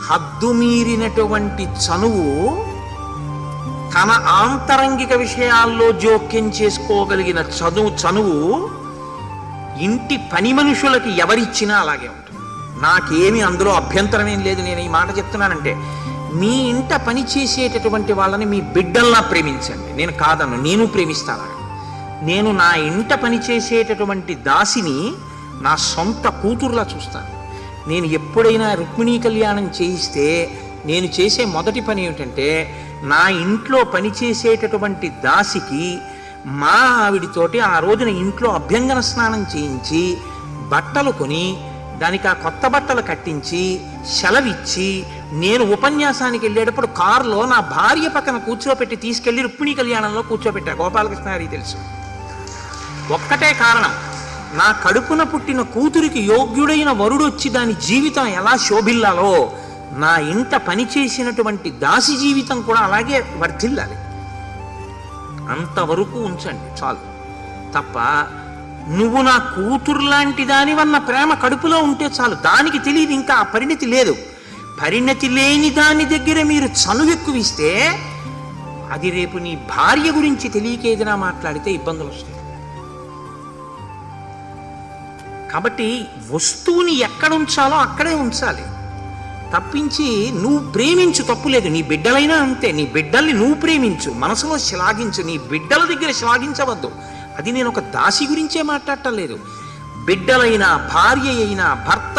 హద్దుమీరినటువంటి చనువు, తన ఆంతరంగిక విషయాల్లో జోక్యం చేసుకోగలిగిన చనువు ఇంటి పని మనుషులకి ఎవరిచ్చినా అలాగే ఉంటుంది. నాకేమి అందులో అభ్యంతరమేం లేదు. నేను ఈ మాట చెప్తున్నానంటే, మీ ఇంట పని చేసేటటువంటి వాళ్ళని మీ బిడ్డల్లా ప్రేమించండి. నేను కాదన్ను, నేను ప్రేమిస్తాను. నేను నా ఇంట పని చేసేటటువంటి దాసిని నా సొంత కూతురులా చూస్తాను. నేను ఎప్పుడైనా రుక్మిణీ కళ్యాణం చేయిస్తే నేను చేసే మొదటి పని ఏమిటంటే, నా ఇంట్లో పనిచేసేటటువంటి దాసికి మా ఆవిడితోటి ఆ రోజున ఇంట్లో అభ్యంగన స్నానం చేయించి బట్టలు కొని దానికి ఆ కొత్త బట్టలు కట్టించి సెలవిచ్చి, నేను ఉపన్యాసానికి వెళ్ళేటప్పుడు కారులో నా భార్య పక్కన కూర్చోపెట్టి తీసుకెళ్లి రుక్మిణీ కళ్యాణంలో కూర్చోపెట్టా. గోపాలకృష్ణ గారికి తెలుసు. ఒక్కటే కారణం, నా కడుపున పుట్టిన కూతురికి యోగ్యుడైన వరుడు వచ్చి దాని జీవితం ఎలా శోభిల్లాలో నా ఇంట పనిచేసినటువంటి దాసి జీవితం కూడా అలాగే వర్ధిల్లాలి. అంతవరకు ఉంచండి చాలు. తప్ప నువ్వు నా కూతురు లాంటి దానివన్న ప్రేమ కడుపులో ఉంటే చాలు. దానికి తెలియదు, ఇంకా ఆ పరిణతి లేదు. పరిణతి లేని దాని దగ్గర మీరు చనువెక్కువిస్తే అది రేపు నీ భార్య గురించి తెలియక ఏదైనా మాట్లాడితే ఇబ్బందులు వస్తాయి. కాబట్టి వస్తువుని ఎక్కడ ఉంచాలో అక్కడే ఉంచాలి తప్పించి, నువ్వు ప్రేమించు, తప్పులేదు. నీ బిడ్డలైనా అంతే. నీ బిడ్డల్ని నువ్వు ప్రేమించు, మనసులో శ్లాఘించు. నీ బిడ్డల దగ్గర శ్లాఘించవద్దు. అది నేను ఒక దాసి గురించే మాట్లాడటం లేదు. బిడ్డలైనా, భార్య అయినా, భర్త